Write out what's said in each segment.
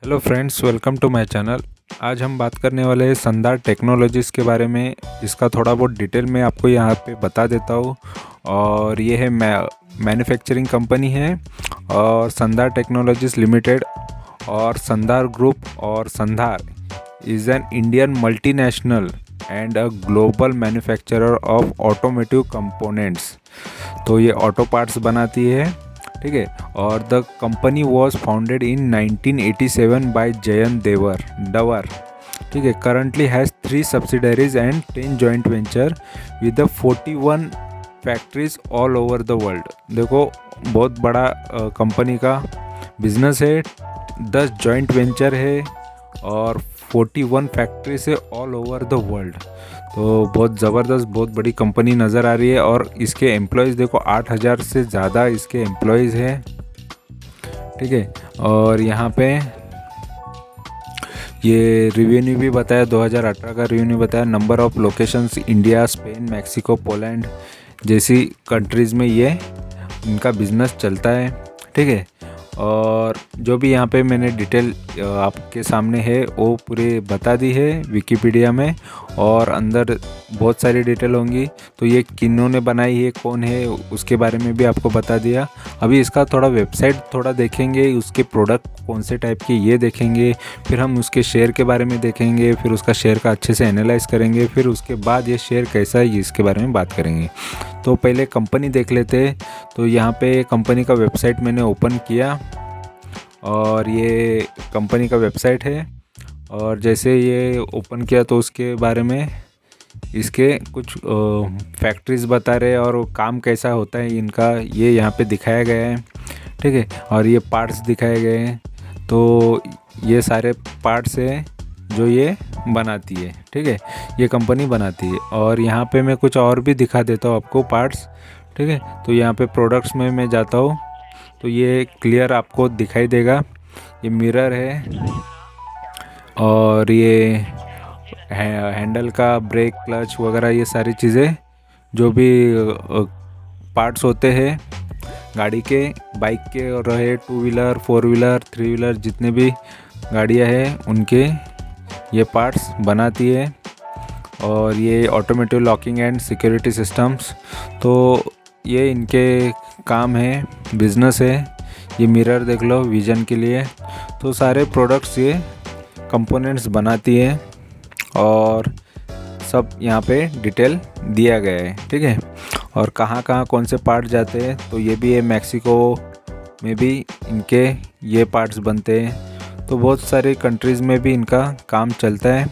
Hello friends, welcome to my channel. आज हम बात करने वाले हैं संदार टेक्नोलॉजीज़ के बारे में। इसका थोड़ा बहुत डिटेल में आपको यहाँ पे बता देता हूँ। और ये है मैन्युफैक्चरिंग कंपनी है और संदार टेक्नोलॉजीज़ लिमिटेड और संदार ग्रुप। और Sandhar is an Indian multinational and a global manufacturer of automotive components. तो ये ऑटो पार्ट्स बनाती है, ठीक है। और the company was founded in 1987 by Jayant Davar, ठीक है। Currently has 3 subsidiaries and 10 joint venture with 41 factories all over the world. देखो, बहुत बड़ा कंपनी का बिजनेस है, 10 जॉइंट वेंचर है और 41 फैक्ट्री से ऑल ओवर द वर्ल्ड। तो बहुत ज़बरदस्त, बहुत बड़ी कंपनी नज़र आ रही है। और इसके एम्प्लॉयज़ देखो, 8,000 से ज़्यादा इसके एम्प्लॉयज़ हैं, ठीक है। और यहाँ पे ये रिवेन्यू भी बताया, 2018 का रिवेन्यू बताया। Number of locations India, Spain, Mexico, Poland जैसी कंट्रीज़ में ये इनका बिज़नेस चलता है, ठीक है। और जो भी यहाँ पे मैंने डिटेल आपके सामने है वो पूरे बता दी है विकिपीडिया में, और अंदर बहुत सारी डिटेल होंगी। तो ये किन्होंने बनाई है, कौन है, उसके बारे में भी आपको बता दिया। अभी इसका थोड़ा वेबसाइट थोड़ा देखेंगे, उसके प्रोडक्ट कौन से टाइप के ये देखेंगे, फिर हम उसके शेयर के बारे में देखेंगे, फिर उसका शेयर का अच्छे से एनालाइज करेंगे, फिर उसके बाद ये शेयर कैसा है इसके बारे में बात करेंगे। तो पहले कंपनी देख लेते हैं। तो यहाँ पे कंपनी का वेबसाइट मैंने ओपन किया और ये कंपनी का वेबसाइट है। और जैसे ये ओपन किया तो उसके बारे में इसके कुछ फैक्ट्रीज बता रहे हैं और वो काम कैसा होता है इनका, ये यहाँ पे दिखाया गया है, ठीक है। और ये पार्ट्स दिखाए गए हैं। तो ये सारे पार्ट्स हैं जो ये बनाती है, ठीक है, ये कंपनी बनाती है। और यहाँ पे मैं कुछ और भी दिखा देता हूँ आपको पार्ट्स, ठीक है। तो यहाँ पे प्रोडक्ट्स में मैं जाता हूँ तो ये क्लियर आपको दिखाई देगा। ये मिरर है और ये हैंडल का ब्रेक, क्लच वगैरह, ये सारी चीज़ें जो भी पार्ट्स होते हैं गाड़ी के, बाइक के, और रहे 2 व्हीलर, 4 व्हीलर, 3 व्हीलर, जितने भी गाड़ियाँ हैं उनके ये पार्ट्स बनाती है। और ये automotive locking and security systems, तो ये इनके काम है, बिजनेस है। ये मिरर देख लो विज़न के लिए। तो सारे प्रोडक्ट्स ये कंपोनेंट्स बनाती है और सब यहाँ पे डिटेल दिया गया है, ठीक है। और कहाँ कहाँ कौन से पार्ट जाते हैं तो ये भी है, मैक्सिको में भी इनके ये पार्ट्स बनते हैं। तो बहुत सारी कंट्रीज़ में भी इनका काम चलता है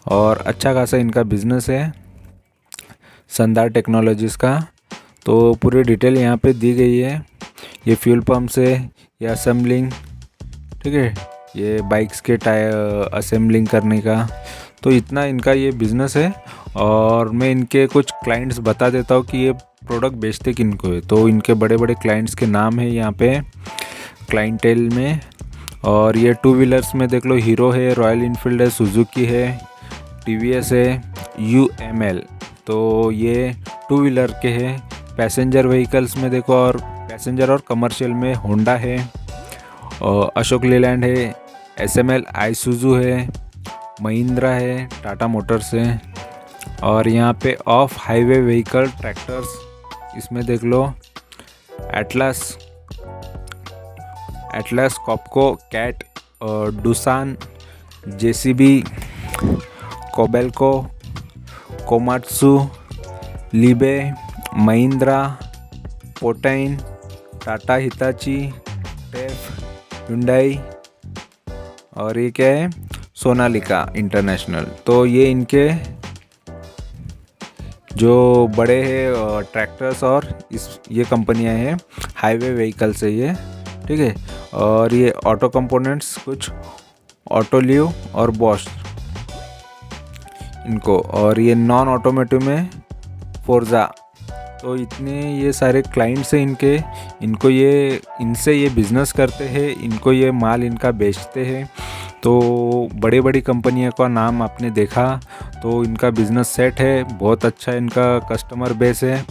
और अच्छा खासा इनका बिजनेस है संदार टेक्नोलॉजीज़ का। तो पूरी डिटेल यहाँ पे दी गई है। ये फ्यूल पंप से, ये असेंबलिंग, ठीक है, ये बाइक्स के टायर असेंबलिंग करने का। तो इतना इनका ये बिज़नेस है। और मैं इनके कुछ क्लाइंट्स बता देता हूँ कि ये प्रोडक्ट बेचते किनको है। तो इनके बड़े बड़े क्लाइंट्स के नाम है यहाँ पे क्लाइंटेल में। और ये 2 व्हीलर्स में देख लो, हीरो है, रॉयल इनफील्ड है, सुजुकी है, टीवीएस है, UML। तो ये 2 व्हीलर के हैं। पैसेंजर व्हीकल्स में देखो, और पैसेंजर और कमर्शियल में होंडा है, और अशोक लेलैंड है, SML आइसुजू है, महिंद्रा है, टाटा मोटर्स है। और यहाँ पे ऑफ हाईवे व्हीकल ट्रैक्टर्स, इसमें देख लो Atlas, Copco, Cat, Doosan, JCB, Kobelco, Komatsu, Liebherr, Mahindra, Potain, Tata Hitachi, TAFE, Hyundai, और ये क्या है, सोनालिका इंटरनेशनल। तो ये इनके जो बड़े हैं ट्रैक्टर्स और ये कंपनियां हैं हाईवे व्हीकल से ये, ठीक है। और ये ऑटो कंपोनेंट्स कुछ ऑटोलिव और बॉश इनको। और ये नॉन ऑटोमेटिव में फोर्जा। तो इतने ये सारे क्लाइंट्स हैं इनके, इनको ये इनसे ये बिज़नेस करते हैं, इनको ये माल इनका बेचते हैं। तो बड़ी बड़ी कंपनियों का नाम आपने देखा, तो इनका बिज़नेस सेट है, बहुत अच्छा इनका कस्टमर बेस है,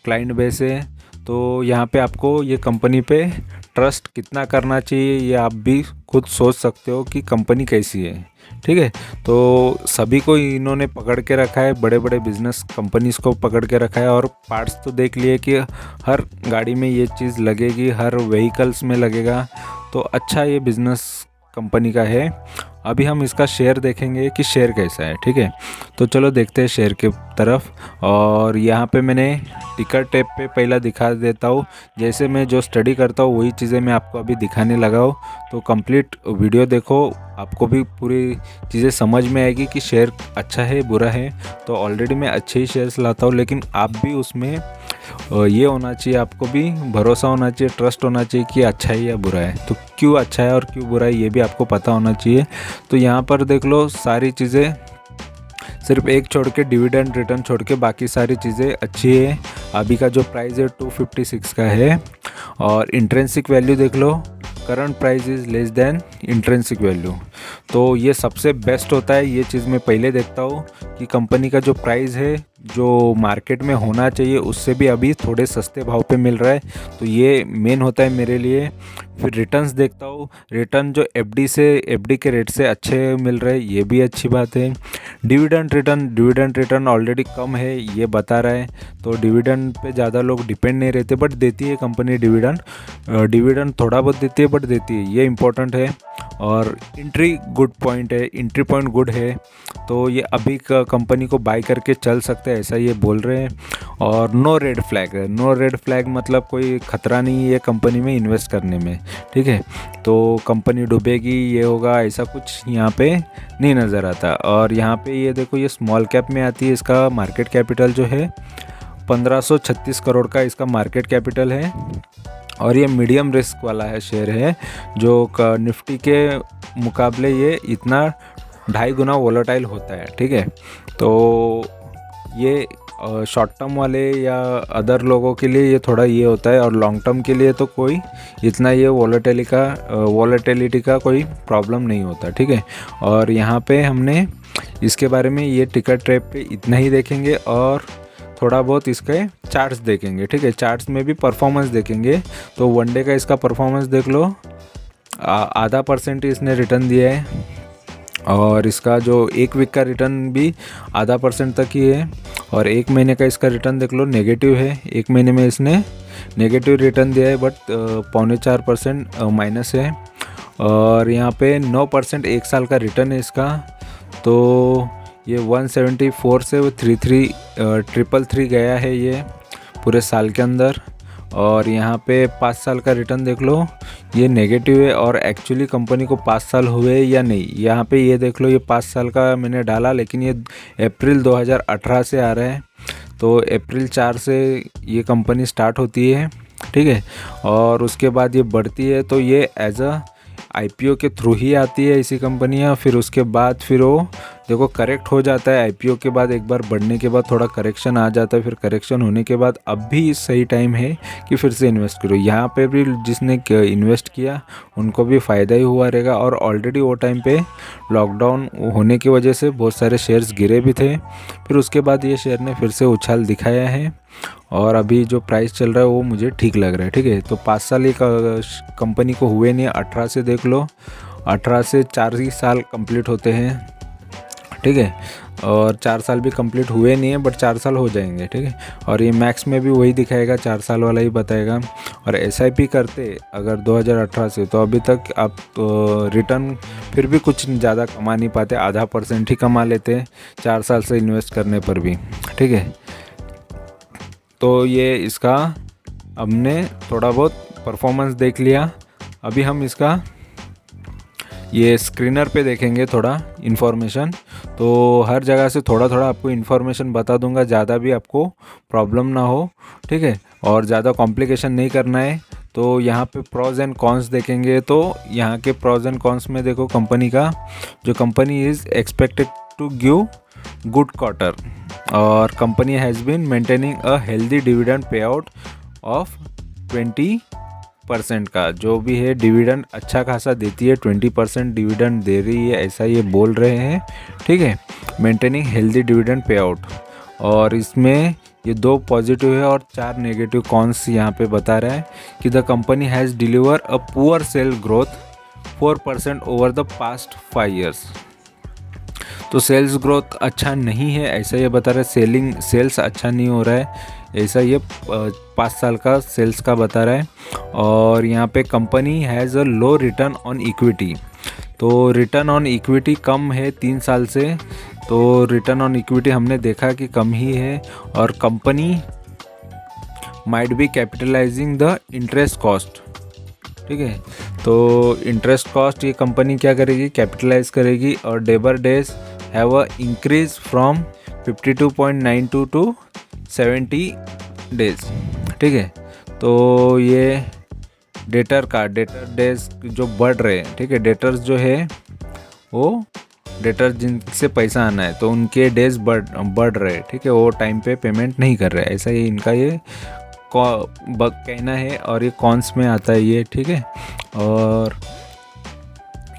क्लाइंट बेस है। तो यहाँ पे आपको ये कंपनी पे ट्रस्ट कितना करना चाहिए ये आप भी खुद सोच सकते हो कि कंपनी कैसी है। ठीक है, तो सभी को इन्होंने पकड़ के रखा है, बड़े बड़े बिजनेस कंपनीज को पकड़ के रखा है, और पार्ट्स तो देख लिए कि हर गाड़ी में ये चीज़ लगेगी, हर व्हीकल्स में लगेगा। तो अच्छा ये बिज़नेस कंपनी का है। अभी हम इसका शेयर देखेंगे कि शेयर कैसा है। ठीक है, तो चलो देखते हैं शेयर के तरफ। और यहाँ पे मैंने टिकर टैब पे पहला दिखा देता हूँ। जैसे मैं जो स्टडी करता हूँ वही चीज़ें मैं आपको अभी दिखाने लगा हूँ। तो कंप्लीट वीडियो देखो, आपको भी पूरी चीज़ें समझ में आएगी कि शेयर अच्छा है बुरा है। तो ऑलरेडी मैं अच्छे ही शेयर्स लाता हूँ, लेकिन आप भी उसमें ये होना चाहिए, आपको भी भरोसा होना चाहिए, ट्रस्ट होना चाहिए कि अच्छा है या बुरा है। तो क्यों अच्छा है और क्यों बुरा है ये भी आपको पता होना चाहिए। तो यहाँ पर देख लो सारी चीज़ें, सिर्फ एक छोड़ के डिविडेंड रिटर्न छोड़ के बाकी सारी चीज़ें अच्छी है। अभी का जो प्राइस है 256 का है। और इंट्रेंसिक वैल्यू देख लो, current price is less than intrinsic value. तो ये सबसे बेस्ट होता है। ये चीज़ मैं पहले देखता हूँ कि कंपनी का जो प्राइस है जो मार्केट में होना चाहिए उससे भी अभी थोड़े सस्ते भाव पे मिल रहा है, तो ये मेन होता है मेरे लिए। फिर रिटर्न्स देखता हूँ, रिटर्न जो एफडी के रेट से अच्छे मिल रहे हैं, ये भी अच्छी बात है। डिविडेंड रिटर्न ऑलरेडी कम है ये बता रहा है, तो डिविडेंड पे ज़्यादा लोग डिपेंड नहीं रहते, बट देती है कंपनी डिविडेंड थोड़ा बहुत देती है, बट देती है, ये इंपॉर्टेंट है। और एंट्री गुड पॉइंट है, एंट्री पॉइंट गुड है, तो ये अभी कंपनी को बाय करके चल सकते हैं ऐसा ये बोल रहे हैं। और नो रेड फ्लैग है, नो रेड फ्लैग मतलब कोई खतरा नहीं है कंपनी में इन्वेस्ट करने में। ठीक है, तो कंपनी डूबेगी ये होगा ऐसा कुछ यहाँ पे नहीं नज़र आता। और यहाँ पे ये देखो, ये स्मॉल कैप में आती है, इसका मार्केट कैपिटल जो है 1536 करोड़ का इसका मार्केट कैपिटल है। और ये मीडियम रिस्क वाला है शेयर है, जो निफ्टी के मुकाबले ये इतना 2.5 गुना वोलेटाइल होता है। ठीक है, तो ये शॉर्ट टर्म वाले या अदर लोगों के लिए ये थोड़ा ये होता है, और लॉन्ग टर्म के लिए तो कोई इतना ये वोलेटिलिटी का कोई प्रॉब्लम नहीं होता। ठीक है, और यहाँ पे हमने इसके बारे में ये टिकर ट्रैप पे इतना ही देखेंगे, और थोड़ा बहुत इसके चार्ट्स देखेंगे। ठीक है, चार्ट्स में भी परफॉर्मेंस देखेंगे। तो वनडे का इसका परफॉर्मेंस देख लो, 0.5% इसने रिटर्न दिया है, और इसका जो एक वीक का रिटर्न भी 0.5% तक ही है। और एक महीने का इसका रिटर्न देख लो, नेगेटिव है, एक महीने में इसने नेगेटिव रिटर्न दिया है, बट 0.25% माइनस है। और यहाँ पे 9% एक साल का रिटर्न है इसका। तो ये 174 से 333 गया है ये पूरे साल के अंदर। और यहाँ पे 5 साल का रिटर्न देख लो, ये नेगेटिव है। और एक्चुअली कंपनी को 5 साल हुए या नहीं, यहाँ पे ये देख लो, ये 5 साल का मैंने डाला, लेकिन ये अप्रैल 2018 से आ रहा है। तो अप्रैल 4 से ये कंपनी स्टार्ट होती है। ठीक है, और उसके बाद ये बढ़ती है, तो ये एज अ आईपीओ के थ्रू ही आती है ऐसी कंपनियाँ। फिर उसके बाद फिर वो देखो करेक्ट हो जाता है, आईपीओ के बाद एक बार बढ़ने के बाद थोड़ा करेक्शन आ जाता है, फिर करेक्शन होने के बाद अब भी सही टाइम है कि फिर से इन्वेस्ट करो। यहाँ पे भी जिसने इन्वेस्ट किया उनको भी फ़ायदा ही हुआ रहेगा। और ऑलरेडी वो टाइम पे लॉकडाउन होने की वजह से बहुत सारे शेयर्स गिरे भी थे, फिर उसके बाद ये शेयर ने फिर से उछाल दिखाया है, और अभी जो प्राइस चल रहा है वो मुझे ठीक लग रहा है। ठीक है, तो 5 साल एक कंपनी को हुए नहीं, 18 से देख लो, 18 से 4 ही साल कंप्लीट होते हैं। ठीक है, और 4 साल भी कंप्लीट हुए नहीं है, बट 4 साल हो जाएंगे। ठीक है, और ये मैक्स में भी वही दिखाएगा, 4 साल वाला ही बताएगा। और एसआईपी करते अगर 2018 से, तो अभी तक आप रिटर्न फिर भी कुछ ज़्यादा कमा नहीं पाते, 0.5% ही कमा लेते 4 साल से इन्वेस्ट करने पर भी। ठीक है, तो ये इसका हमने थोड़ा बहुत परफॉर्मेंस देख लिया। अभी हम इसका ये स्क्रीनर पे देखेंगे थोड़ा इन्फॉर्मेशन। तो हर जगह से थोड़ा थोड़ा आपको इन्फॉर्मेशन बता दूंगा, ज़्यादा भी आपको प्रॉब्लम ना हो। ठीक है, और ज़्यादा कॉम्प्लिकेशन नहीं करना है। तो यहाँ पे प्रॉज एंड कॉन्स देखेंगे, तो यहाँ के प्रॉज एंड कॉन्स में देखो, कंपनी का जो company is expected to give good quarter, और company has been maintaining a healthy dividend payout of 20% का, जो भी है डिविडेंड अच्छा खासा देती है, 20% डिविडेंड दे रही है ऐसा ये बोल रहे हैं। ठीक है, मेंटेनिंग हेल्दी डिविडेंड पे आउट। और इसमें ये 2 पॉजिटिव है और 4 नेगेटिव कॉन्स यहाँ पे बता रहा है कि the company has deliver a poor sale growth 4% over the past 5 years. तो सेल्स ग्रोथ अच्छा नहीं है ऐसा ये बता रहा है, सेल्स अच्छा नहीं हो रहा है ऐसा ये 5 साल का सेल्स का बता रहा है। और यहाँ पे company has a low return on equity, तो रिटर्न ऑन इक्विटी कम है 3 साल से, तो रिटर्न ऑन इक्विटी हमने देखा कि कम ही है। और company might be capitalising the interest cost, ठीक है। तो इंटरेस्ट कॉस्ट ये कंपनी क्या करेगी, कैपिटलाइज करेगी। और debtor days have a increase from 52.92 to 70 days, ठीक है। तो ये डेटर डेज जो बढ़ रहे हैं, ठीक है, डेटर्स जो है वो डेटर जिनसे पैसा आना है तो उनके डेज बढ़ रहे हैं, ठीक है, वो टाइम पे पेमेंट नहीं कर रहे हैं, ऐसा ही इनका ये कहना है। और ये कॉन्स में आता है ये, ठीक है। और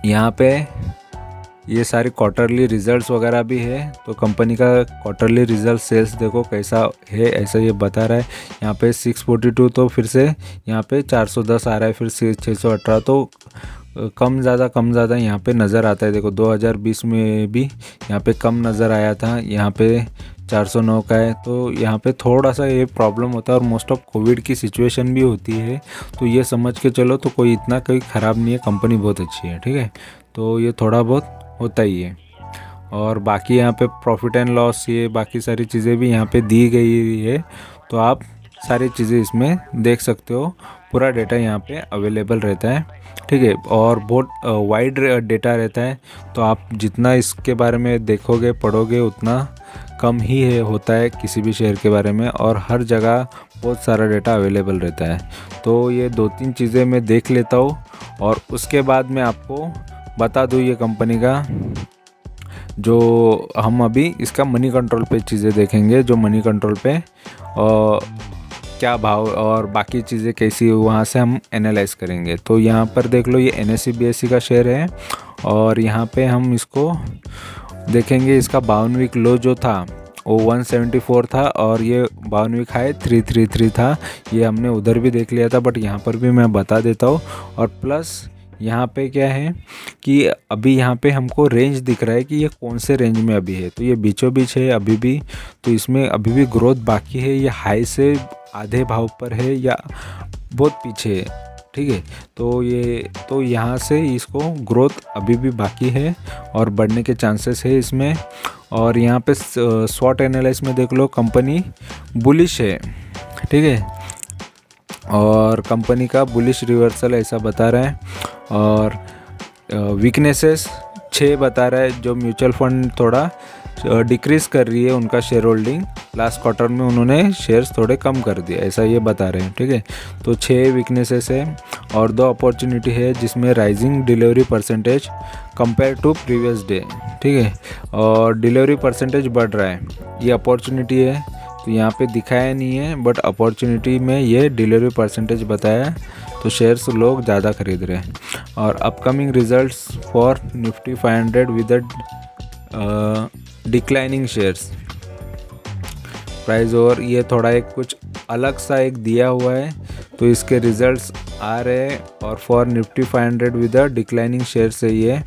यहाँ पे ये सारे क्वार्टरली रिजल्ट्स वगैरह भी है, तो कंपनी का क्वार्टरली रिजल्ट सेल्स देखो कैसा है ऐसा ये बता रहा है। यहाँ पे 642 तो फिर से यहाँ पे 410 आ रहा है, फिर 618, तो कम ज़्यादा यहाँ पे नज़र आता है। देखो 2020 में भी यहाँ पे कम नज़र आया था, यहाँ पे 409 का है, तो यहाँ पे थोड़ा सा ये प्रॉब्लम होता है। और मोस्ट ऑफ कोविड की सिचुएशन भी होती है, तो ये समझ के चलो तो कोई इतना कोई ख़राब नहीं है, कंपनी बहुत अच्छी है, ठीक है। तो ये थोड़ा बहुत होता ही है। और बाकी यहाँ पे प्रॉफिट एंड लॉस ये बाकी सारी चीज़ें भी यहाँ पे दी गई है, तो आप सारी चीज़ें इसमें देख सकते हो, पूरा डेटा यहाँ पे अवेलेबल रहता है, ठीक है। और बहुत वाइड डेटा रहता है, तो आप जितना इसके बारे में देखोगे पढ़ोगे उतना कम ही होता है किसी भी शेयर के बारे में, और हर जगह बहुत सारा डेटा अवेलेबल रहता है। तो ये 2-3 चीज़ें मैं देख लेता हूँ और उसके बाद मैं आपको बता दूँ ये कंपनी का जो हम अभी इसका मनी कंट्रोल पे चीज़ें देखेंगे, जो मनी कंट्रोल पे क्या भाव और बाकी चीज़ें कैसी वहाँ से हम एनालाइज करेंगे। तो यहाँ पर देख लो ये NSE BSE का शेयर है, और यहाँ पे हम इसको देखेंगे, इसका 52 वीक लो जो था वो 174 था, और ये 52 वीक हाई 333 था। ये हमने उधर भी देख लिया था, बट यहाँ पर भी मैं बता देता हूँ। और प्लस यहाँ पे क्या है कि अभी यहाँ पे हमको रेंज दिख रहा है कि ये कौन से रेंज में अभी है, तो ये बीचों बीच है अभी भी, तो इसमें अभी भी ग्रोथ बाकी है। ये हाई से आधे भाव पर है या बहुत पीछे है, ठीक है। तो यहाँ से इसको ग्रोथ अभी भी बाकी है और बढ़ने के चांसेस है इसमें। और यहाँ पे स्वॉट एनालिसिस में देख लो, कंपनी बुलिश है, ठीक है, और कंपनी का बुलिश रिवर्सल ऐसा बता रहा है। और वीकनेसेस 6 बता रहा है, जो म्यूचुअल फंड थोड़ा डिक्रीज़ कर रही है उनका शेयर होल्डिंग, लास्ट क्वार्टर में उन्होंने शेयर्स थोड़े कम कर दिए ऐसा ये बता रहे हैं, ठीक है। तो 6 वीकनेसेस है और 2 अपॉर्चुनिटी है जिसमें rising delivery percentage compare to previous day, ठीक है, और डिलीवरी परसेंटेज बढ़ रहा है, ये अपॉर्चुनिटी है। तो यहाँ पे दिखाया नहीं है, बट अपॉर्चुनिटी में ये डिलीवरी परसेंटेज बताया, तो शेयर्स लोग ज़्यादा खरीद रहे हैं। और upcoming results for Nifty 500 with declining shares price, और ये थोड़ा एक कुछ अलग सा एक दिया हुआ है, तो इसके रिजल्ट्स आ रहे हैं। और for Nifty 500 with declining shares है ये,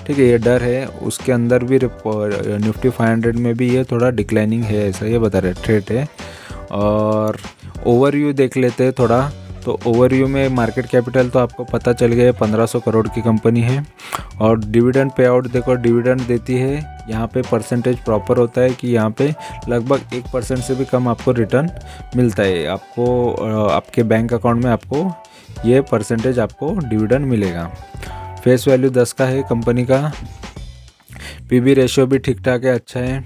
ठीक है, ये डर है। उसके अंदर भी निफ्टी 500 में भी ये थोड़ा डिक्लाइनिंग है ऐसा ये बता रहे, थ्रेट है। और ओवरव्यू देख लेते हैं थोड़ा, तो ओवरव्यू में मार्केट कैपिटल तो आपको पता चल गया है 1500 करोड़ की कंपनी है। और डिविडेंड पे आउट देखो, डिविडेंड देती है, यहाँ पे परसेंटेज प्रॉपर होता है कि यहाँ पे लगभग 1% से भी कम आपको रिटर्न मिलता है, आपको आपके बैंक अकाउंट में आपको ये परसेंटेज आपको डिविडेंड मिलेगा। फेस वैल्यू 10 का है कंपनी का, PB रेशियो भी ठीक ठाक है, अच्छा है।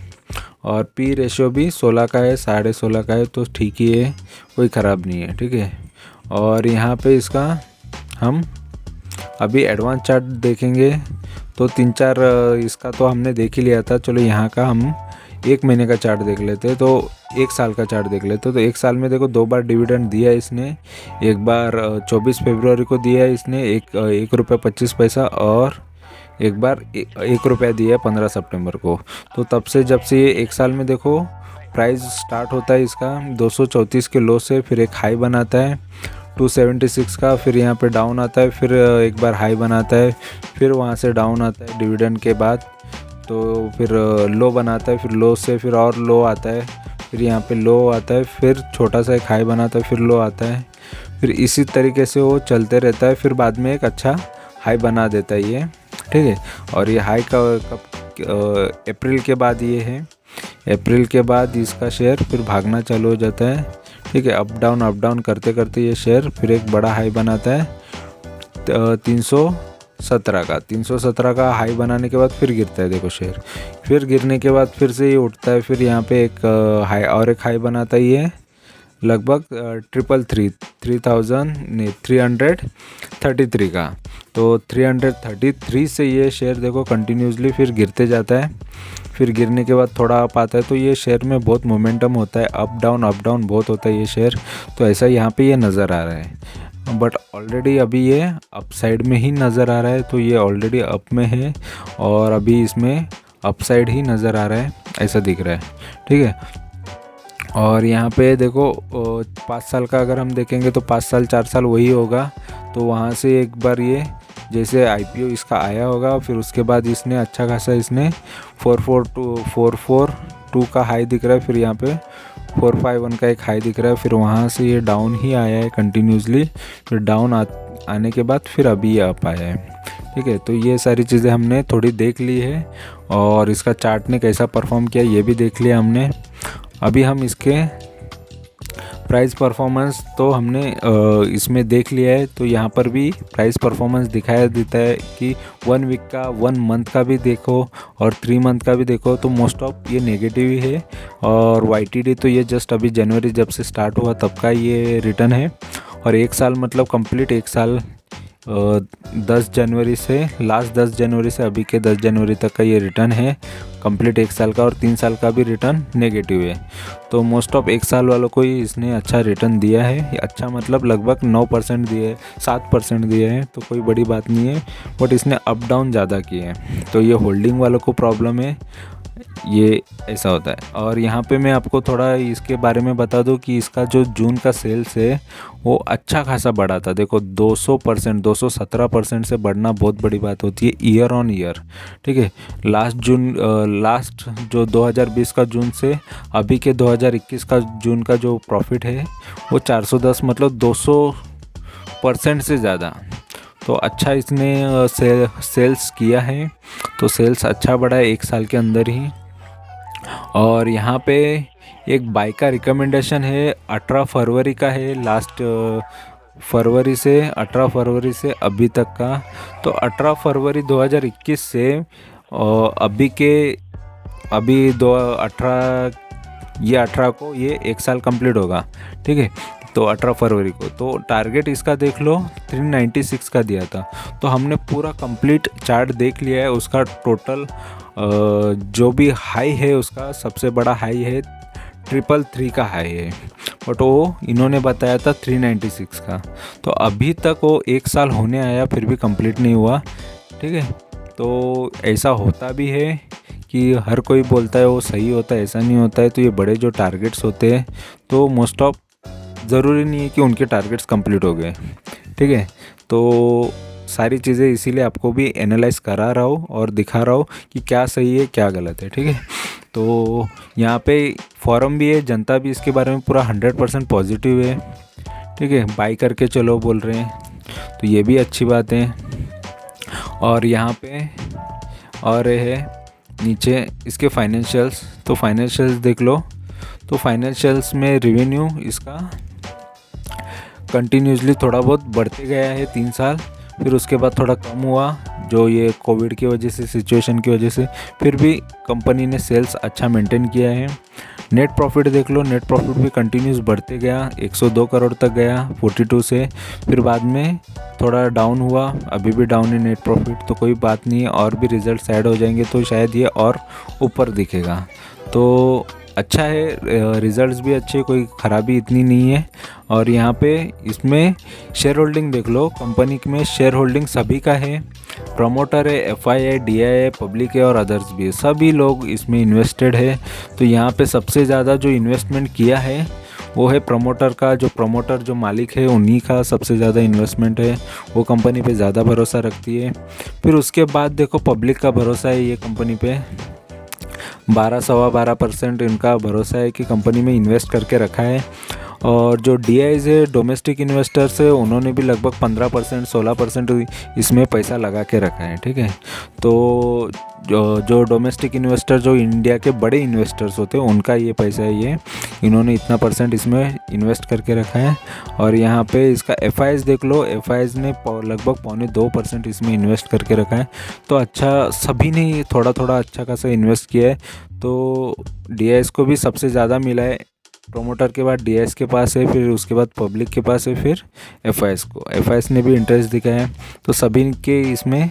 और P रेशियो भी 16 का है, 16.5 का है, तो ठीक ही है, कोई ख़राब नहीं है, ठीक है। और यहाँ पे इसका हम अभी एडवांस चार्ट देखेंगे, तो 3-4 इसका तो हमने देख ही लिया था। चलो यहाँ का हम 1 महीने का चार्ट देख लेते हैं, तो 1 साल का चार्ट देख लेते हैं। तो 1 साल में देखो 2 बार डिविडेंड दिया है इसने, एक बार 24 फरवरी को दिया है इसने 1 रुपये 25 पैसा, और एक बार 1 रुपया दिया है 15 सितंबर को। तो तब से जब से ये 1 साल में देखो प्राइस स्टार्ट होता है इसका 234 के लो से, फिर एक हाई बनाता है 276 का, फिर यहाँ पे डाउन आता है, फिर एक बार हाई बनाता है, फिर वहाँ से डाउन आता है डिविडेंड के बाद, तो फिर लो बनाता है, फिर लो से फिर और लो आता है, फिर यहाँ पे लो आता है, फिर छोटा सा एक हाई बनाता है, फिर लो आता है, फिर इसी तरीके से वो चलते रहता है, फिर बाद में एक अच्छा हाई बना देता है ये, ठीक है। और ये हाई कब अप्रैल के बाद ये है, अप्रैल के बाद इसका शेयर फिर भागना चालू हो जाता है, ठीक है। अप डाउन करते करते ये शेयर फिर एक बड़ा हाई बनाता है 317 का हाई बनाने के बाद फिर गिरता है, देखो शेयर फिर गिरने के बाद फिर से ये उठता है, फिर यहाँ पे एक हाई और एक हाई बनाता है ये लगभग 333 का, तो 333 से ये शेयर देखो कंटिन्यूसली फिर गिरते जाता है, फिर गिरने के बाद थोड़ा अप आता है, तो ये शेयर में बहुत मोमेंटम होता है, अप डाउन बहुत होता है ये शेयर, तो ऐसा यहाँ पे ये नज़र आ रहा है। बट ऑलरेडी अभी ये अप साइड में ही नज़र आ रहा है, तो ये ऑलरेडी अप में है और अभी इसमें अप साइड ही नज़र आ रहा है, ऐसा दिख रहा है, ठीक है। और यहाँ पे देखो 5 साल का अगर हम देखेंगे तो 5 साल 4 साल वही होगा, तो वहाँ से एक बार ये जैसे आईपीओ इसका आया होगा, फिर उसके बाद इसने अच्छा खासा इसने 442 का हाई दिख रहा है, फिर यहाँ पे 451 का एक हाई दिख रहा है, फिर वहाँ से ये डाउन ही आया है कंटिन्यूसली, फिर डाउन आने के बाद फिर अभी ये अप आया है, ठीक है। तो ये सारी चीज़ें हमने थोड़ी देख ली है और इसका चार्ट ने कैसा परफॉर्म किया ये भी देख लिया हमने। अभी हम इसके प्राइस परफॉर्मेंस तो हमने इसमें देख लिया है, तो यहाँ पर भी प्राइस परफॉर्मेंस दिखाया देता है कि 1 वीक का 1 मंथ का भी देखो और 3 मंथ का भी देखो, तो मोस्ट ऑफ ये नेगेटिव ही है। और वाईटीडी तो ये जस्ट अभी जनवरी जब से स्टार्ट हुआ तब का ये रिटर्न है, और 1 साल मतलब कंप्लीट 1 साल 10 जनवरी से लास्ट 10 जनवरी से अभी के 10 जनवरी तक का ये रिटर्न है कंप्लीट 1 साल का, और 3 साल का भी रिटर्न नेगेटिव है। तो मोस्ट ऑफ 1 साल वालों को ही इसने अच्छा रिटर्न दिया है, अच्छा मतलब लगभग 9% दिए है, 7% दिए हैं, तो कोई बड़ी बात नहीं है, बट इसने अप डाउन ज़्यादा किए हैं, तो ये होल्डिंग वालों को प्रॉब्लम है, ये ऐसा होता है। और यहाँ पे मैं आपको थोड़ा इसके बारे में बता दूँ कि इसका जो जून का सेल्स है वो अच्छा खासा बढ़ा था, देखो 200% 217% से बढ़ना बहुत बड़ी बात होती है ईयर ऑन ईयर, ठीक है। लास्ट जो 2020 का जून से अभी के 2021 का जून का जो प्रॉफिट है वो 410 मतलब 200% से ज़्यादा, तो अच्छा इसने सेल्स किया है, तो सेल्स अच्छा बढ़ा है 1 साल के अंदर ही। और यहाँ पे एक बाई का रिकमेंडेशन है 18 फरवरी का है, लास्ट 18 फरवरी से अभी तक का, तो 18 फरवरी 2021 से अभी 18 को ये 1 साल कंप्लीट होगा, ठीक है। तो 18 फरवरी को तो टारगेट इसका देख लो 396 का दिया था, तो हमने पूरा कंप्लीट चार्ट देख लिया है, उसका टोटल जो भी हाई है उसका सबसे बड़ा हाई है 333 का हाई है, बट वो इन्होंने बताया था 396 का, तो अभी तक वो 1 साल होने आया फिर भी कंप्लीट नहीं हुआ, ठीक है। तो ऐसा होता भी है कि हर कोई बोलता है वो सही होता है, ऐसा नहीं होता है। तो ये बड़े जो टारगेट्स होते हैं तो मोस्ट ऑफ ज़रूरी नहीं है कि उनके टारगेट्स कंप्लीट हो गए, ठीक है। तो सारी चीज़ें इसीलिए आपको भी एनालाइज करा रहा हूँ और दिखा रहा हूँ कि क्या सही है क्या गलत है, ठीक है। तो यहाँ पे फॉरम भी है, जनता भी इसके बारे में पूरा 100% पॉजिटिव है, ठीक है, बाई करके चलो बोल रहे हैं, तो ये भी अच्छी बात है। और यहाँ पे और है नीचे इसके फाइनेंशियल्स, तो फाइनेंशियल्स देख लो, तो फाइनेंशियल्स में रेवेन्यू इसका कंटिन्यूसली थोड़ा बहुत बढ़ते गया है 3 साल, फिर उसके बाद थोड़ा कम हुआ जो ये कोविड की वजह से, सिचुएशन की वजह से, फिर भी कंपनी ने सेल्स अच्छा मेंटेन किया है। नेट प्रॉफिट देख लो, नेट प्रॉफिट भी कंटिन्यूस बढ़ते गया, 102 करोड़ तक गया 42 से, फिर बाद में थोड़ा डाउन हुआ, अभी भी डाउन है नेट प्रॉफिट, तो कोई बात नहीं है, और भी रिजल्ट ऐड हो जाएंगे तो शायद ये और ऊपर दिखेगा। तो अच्छा है, रिजल्ट्स भी अच्छे, कोई ख़राबी इतनी नहीं है। और यहाँ पे इसमें शेयर होल्डिंग देख लो, कंपनी में शेयर होल्डिंग सभी का है प्रमोटर है, FII, DII, पब्लिक है और अदर्स भी है, सभी लोग इसमें इन्वेस्टेड है। तो यहाँ पे सबसे ज़्यादा जो इन्वेस्टमेंट किया है वो है प्रमोटर का। जो प्रमोटर जो मालिक है उन्हीं का सबसे ज़्यादा इन्वेस्टमेंट है, वो कंपनी पे ज़्यादा भरोसा रखती है। फिर उसके बाद देखो पब्लिक का भरोसा है ये कंपनी पे, 12-12.25% इनका भरोसा है कि कंपनी में इन्वेस्ट करके रखा है। और जो DIs है, डोमेस्टिक इन्वेस्टर्स है, उन्होंने भी लगभग 15% 16% इसमें पैसा लगा के रखा है। ठीक है, तो जो डोमेस्टिक इन्वेस्टर जो इंडिया के बड़े इन्वेस्टर्स होते हैं उनका ये पैसा है, ये इन्होंने इतना % इसमें इन्वेस्ट करके रखा है। और यहाँ पे इसका FIs देख लो, FIs ने लगभग 2.25% इसमें इन्वेस्ट करके रखा है। तो अच्छा, सभी ने थोड़ा थोड़ा अच्छा खासा इन्वेस्ट किया है। तो DIs को भी सबसे ज़्यादा मिला है, प्रोमोटर के बाद DIs के पास है, फिर उसके बाद पब्लिक के पास है, फिर FIs को, FIs ने भी इंटरेस्ट दिखाया है। तो सभी के इसमें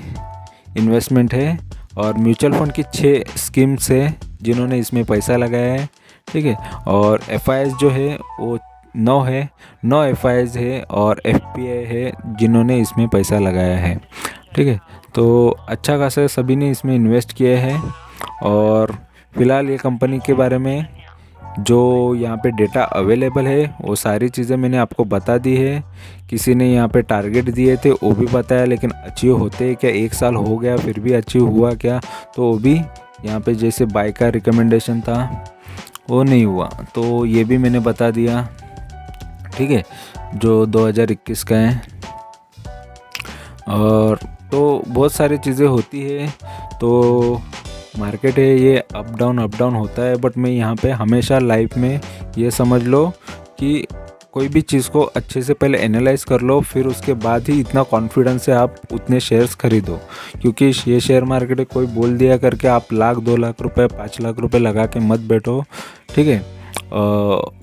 इन्वेस्टमेंट है। और म्यूचुअल फंड की 6 स्कीम्स है जिन्होंने इसमें पैसा लगाया है। ठीक है, और FIs जो है वो 9 है, 9 FIs है और FPI है जिन्होंने इसमें पैसा लगाया है। ठीक है, तो अच्छा खासा सभी ने इसमें इन्वेस्ट किया है। और फिलहाल ये कंपनी के बारे में जो यहाँ पे डेटा अवेलेबल है वो सारी चीज़ें मैंने आपको बता दी है। किसी ने यहाँ पे टारगेट दिए थे वो भी बताया, लेकिन अचीव होते क्या, 1 साल हो गया फिर भी अचीव हुआ क्या, तो वो भी यहाँ पे जैसे बाय का रिकमेंडेशन था वो नहीं हुआ, तो ये भी मैंने बता दिया। ठीक है, जो 2021 का है। और तो बहुत सारी चीज़ें होती है, तो मार्केट है ये अप डाउन होता है। बट मैं यहाँ पे हमेशा लाइफ में ये समझ लो कि कोई भी चीज़ को अच्छे से पहले एनालाइज कर लो, फिर उसके बाद ही इतना कॉन्फिडेंस से आप उतने शेयर्स खरीदो। क्योंकि ये शेयर मार्केट है, कोई बोल दिया करके आप 1,00,000 2 लाख रुपए 5 लाख रुपए लगा के मत बैठो। ठीक है,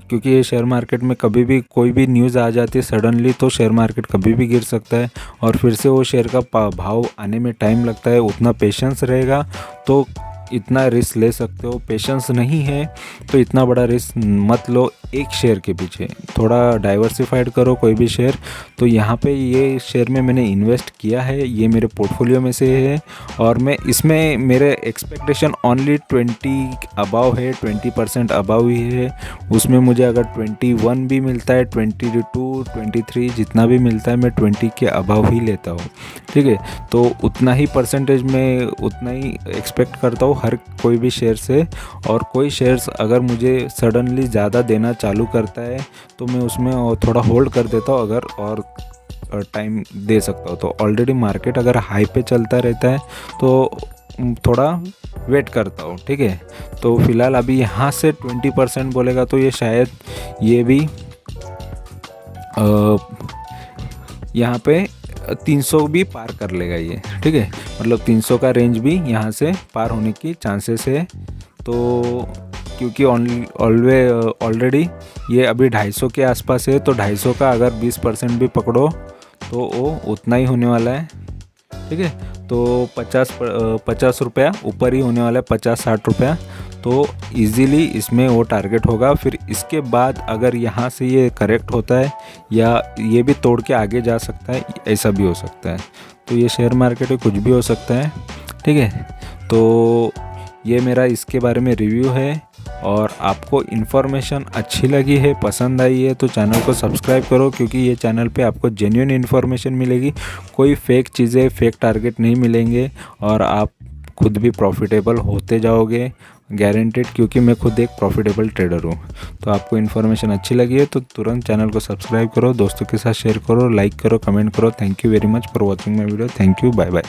क्योंकि ये शेयर मार्केट में कभी भी कोई भी न्यूज़ आ जाती है सडनली, तो शेयर मार्केट कभी भी गिर सकता है और फिर से वो शेयर का भाव आने में टाइम लगता है। उतना पेशेंस रहेगा तो इतना रिस्क ले सकते हो, पेशेंस नहीं है तो इतना बड़ा रिस्क मत लो एक शेयर के पीछे। थोड़ा डाइवर्सिफाइड करो कोई भी शेयर। तो यहाँ पे ये शेयर में मैंने इन्वेस्ट किया है, ये मेरे पोर्टफोलियो में से है। और मैं इसमें मेरे एक्सपेक्टेशन ओनली 20 अबाव है, 20% अबाव ही है। उसमें मुझे अगर 21 भी मिलता है, 22 23 जितना भी मिलता है, मैं 20 के अबाव ही लेता हूँ। ठीक है, तो उतना ही परसेंटेज में उतना ही एक्सपेक्ट करता हूँ हर कोई भी शेयर से। और कोई शेयर्स अगर मुझे सडनली ज़्यादा देना चालू करता है तो मैं उसमें थोड़ा होल्ड कर देता हूँ, अगर और टाइम दे सकता हूँ। तो ऑलरेडी मार्केट अगर हाई पे चलता रहता है तो थोड़ा वेट करता हूँ। ठीक है, तो फिलहाल अभी यहाँ से 20% बोलेगा तो ये शायद ये भी यहाँ पे 300 भी पार कर लेगा ये। ठीक है, मतलब 300 का रेंज भी यहाँ से पार होने की चांसेस है। तो क्योंकि ऑलरेडी ये अभी 250 के आसपास है, तो 250 का अगर 20% भी पकड़ो तो वो उतना ही होने वाला है। ठीक है, तो 50 रुपया ऊपर ही होने वाला है, 50-60 रुपया। तो इजीली इसमें वो टारगेट होगा। फिर इसके बाद अगर यहाँ से ये करेक्ट होता है या ये भी तोड़ के आगे जा सकता है, ऐसा भी हो सकता है। तो ये शेयर मार्केट में कुछ भी हो सकता है। ठीक है, तो ये मेरा इसके बारे में रिव्यू है। और आपको इन्फॉर्मेशन अच्छी लगी है, पसंद आई है, तो चैनल को सब्सक्राइब करो, क्योंकि ये चैनल पे आपको जेन्युइन इन्फॉर्मेशन मिलेगी। कोई फेक चीज़ें, फेक टारगेट नहीं मिलेंगे और आप खुद भी प्रॉफिटेबल होते जाओगे, गारंटेड, क्योंकि मैं खुद एक प्रॉफिटेबल ट्रेडर हूँ। तो आपको इन्फॉर्मेशन अच्छी लगी है तो तुरंत चैनल को सब्सक्राइब करो, दोस्तों के साथ शेयर करो, लाइक करो, कमेंट करो। Thank you very much for watching my video. Thank you, bye bye.